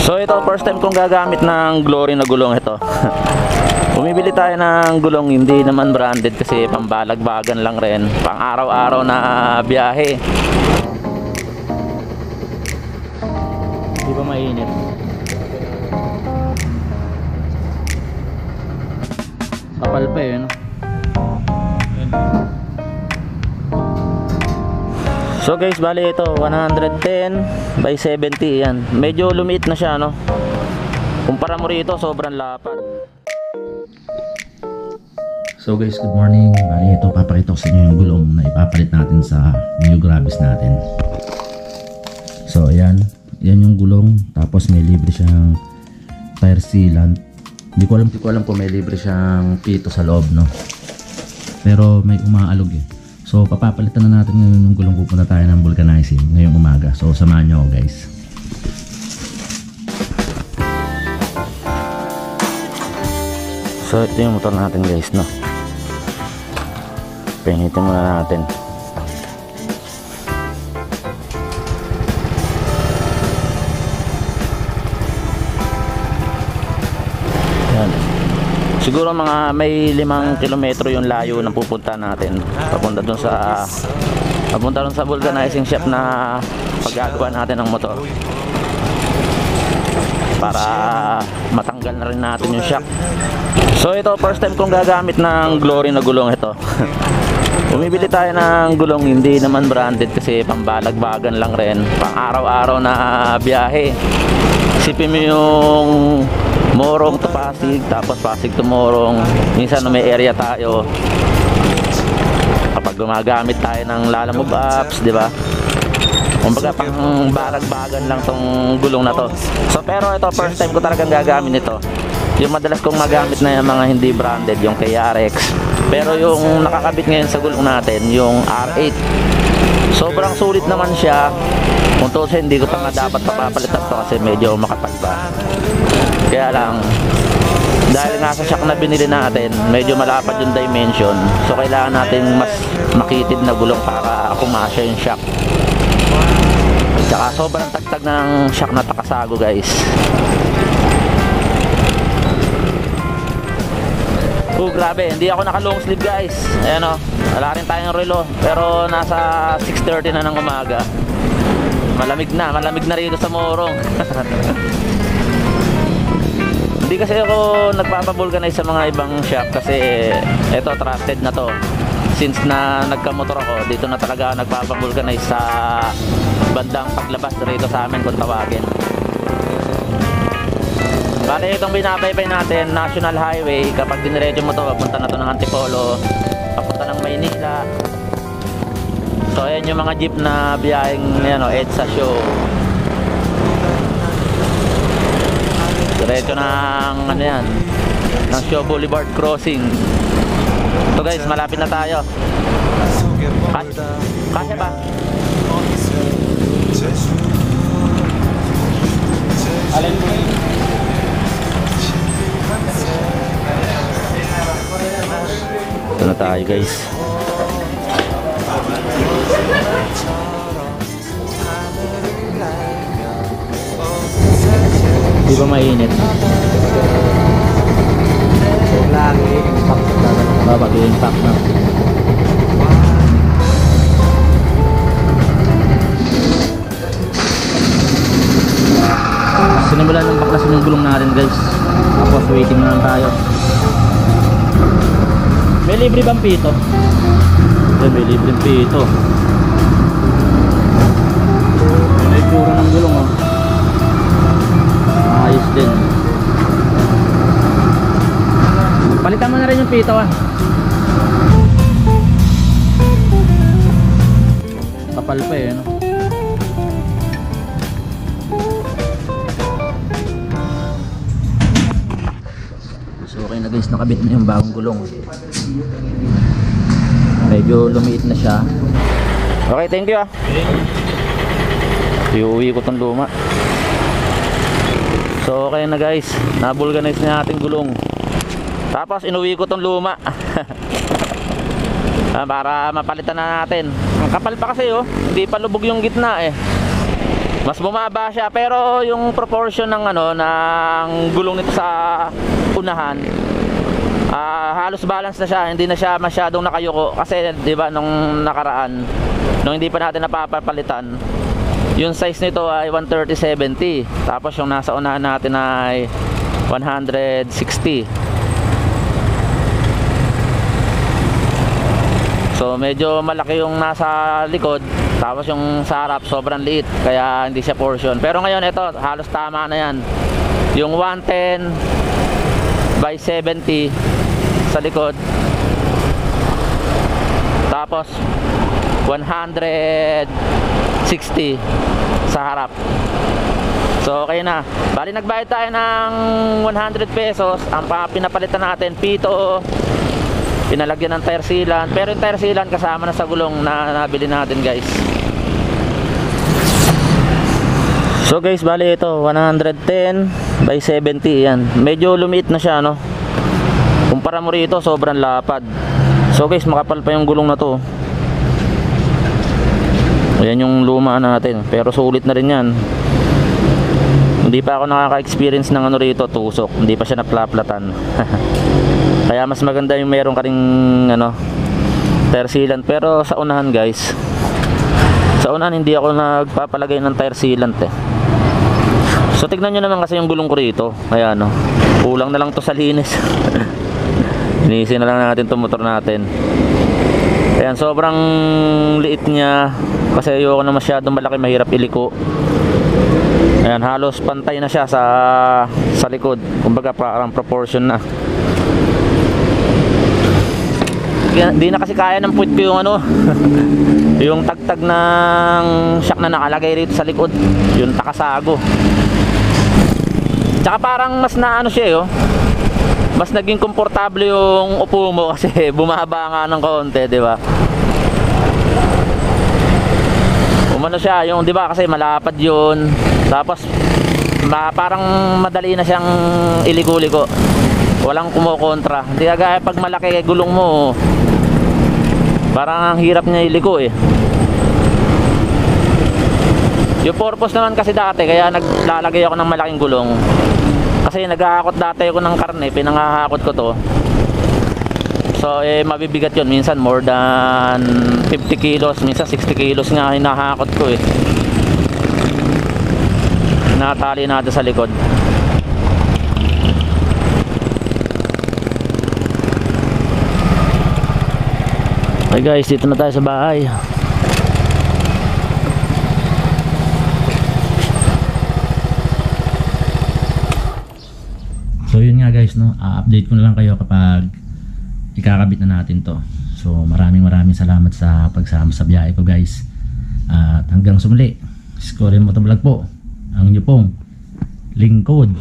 So ito, first time kong gagamit ng Glory na gulong ito. Bumibili tayo ng gulong hindi naman branded kasi pambalagbagan lang rin, pang araw-araw na biyahe. Di ba mainit? Kapal pa eh, no? So guys, bali ito 110 by 70 yan. Medyo lumiit na siya, no? Kumpara mo rito, sobrang lapad. So guys, good morning. Bali ito, papakita ko sa inyo yung gulong na ipapalit natin sa new Grabis natin. So ayan, yan yung gulong. Tapos may libre siyang tire sealant. Hindi ko alam kung may libre siyang pito sa loob, no? Pero may umaalog eh. So papapalitan na natin ngayon yung gulong. Pupunta tayo ng vulcanizing ngayong umaga. So samahan nyo ako guys. So ito yung motor natin guys, no? Pinitin muna natin. Yan. Siguro mga may 5 kilometro yung layo na pupunta natin. Papunta dun sa vulcanizing shop na paggagawa natin ng motor. Para matanggal na rin natin yung shock. So ito, first time kong gagamit ng Glory na gulong ito. Bumibili tayo ng gulong hindi naman branded kasi pambalagbagan lang rin, pang araw-araw na biyahe. Isipin mo yung Morong to Pasig, tapos Pasig to Morong. Minsan na may area tayo, kapag gumagamit tayo ng Lalamove apps, di ba? Kumbaga pang balagbagan lang tong gulong na to. So pero ito, first time ko talagang gagamit nito. Yung madalas kong magamit na yung mga hindi branded, yung KRX. Pero yung nakakabit ngayon sa gulong natin, yung R8. Sobrang sulit naman siya. Kung tusin, hindi ko pa nga dapat papapalitan to kasi medyo makapal pa. Kaya lang, dahil nga sa shock na binili natin, medyo malapad yung dimension. So kailangan natin mas makitid na gulong para kumasya yung shock. Tsaka sobrang tagtag ng shock na takasago guys. Oh grabe, hindi ako naka long sleeve guys. Ayan o, wala rin tayong relo. Pero nasa 6:30 na ng umaga. Malamig na rito sa Morong. Hindi kasi ako nagpapavulcanize sa mga ibang shop kasi eto trusted na to. Since na nagkamotor ako, dito na talaga nagpapavulcanize sa bandang paglabas rito sa amin kung tawagin. Bale itong binabaybay natin, National Highway. Kapag diniretso mo to, papunta na to ng Antipolo, papunta ng Maynila. So ayan yung mga jeep na biyaheng EDSA show. Diretso ng ano yan, ng Show Boulevard Crossing. So guys, malapit na tayo. Kasya ba? Alin mo yun? Ito na tayo guys. Di ba mainit? Mag-impact na. Sinimulan ng baklasin yung gulong natin guys. Tapos waiting na lang tayo. May libre bang pito? May libre pito. May itsura ng gulong oh. Ayos din. Palitan mo na rin yung pito ah. Kapal pa eh, no? So okay na guys, nakabit na yung bagong gulong. Medyo lumiit na siya. Okay, thank you ah. Iuwi ko tong luma. So okay na guys, nabulganize na ating gulong. Tapos inuwi ko tong luma. Para mapalitan na natin. Ang kapal pa kasi oh, hindi pa lubog yung gitna eh. Mas bumaba siya, pero yung proportion ng ng gulong nito sa unahan, halos balance na siya, hindi na siya masyadong nakayuko kasi 'di ba nung nakaraan, nung hindi pa natin napapalitan, yung size nito ay 130/70, tapos yung nasa unahan natin ay 160. So medyo malaki yung nasa likod, tapos yung sa harap sobrang liit, kaya hindi siya portion. Pero ngayon ito halos tama na yan, yung 110/70 sa likod, tapos 160 sa harap. So okay na. Bali nagbayad tayo ng 100 pesos. Ang pinapalitan natin pito, pinalagyan ng tire sealant, pero yung tire sealant kasama na sa gulong na nabili natin, guys. So guys, bali ito 110/70 yan. Medyo lumiit na siya, no? Kumpara mo rito, sobrang lapad. So guys, makapal pa yung gulong na to. Ayan yung luma natin, pero sulit na rin yan. Hindi pa ako nakaka-experience ng rito, tusok. Hindi pa siya naplaplatan. Kaya mas maganda yung meron ka ring tire sealant. Pero sa unahan, guys, sa unahan hindi ako nagpapalagay ng tire sealant eh. So tignan nyo naman kasi yung gulong ko rito. Kaya kulang na lang to sa linis. Linisin na lang natin itong motor natin. Ayan, sobrang liit niya kasi ayoko na masyadong malaki, mahirap iliko. Ayan, halos pantay na siya sa likod. Kumbaga parang proportion na. Hindi na kasi kaya ng puwit ko yung yung tagtag ng shock na nakalagay rito sa likod, yung takasago. Tsaka parang mas siya mas naging komportable yung upo mo kasi bumaba nga ng konti, di ba? Siya yung, di ba, kasi malapad yun, tapos parang madali na siyang iliko-liko, walang kumukontra. Hindi kagaya pag malaki gulong mo, parang ang hirap niya iliko eh. Yung purpose naman kasi dati kaya naglalagay ako ng malaking gulong, kasi naghahakot dati ako ng karne, pinangahakot ko to. So mabibigat yun, minsan more than 50 kilos, minsan 60 kilos nga hinahakot ko eh. Natali natin sa likod. Okay guys, dito na tayo sa bahay. So yun nga guys, update ko na lang kayo kapag ikakabit na natin to. So maraming salamat sa pagsama sa biyahe ko, guys. At hanggang sumuli, Scorin Motovlog po, ang inyo pong lingkod.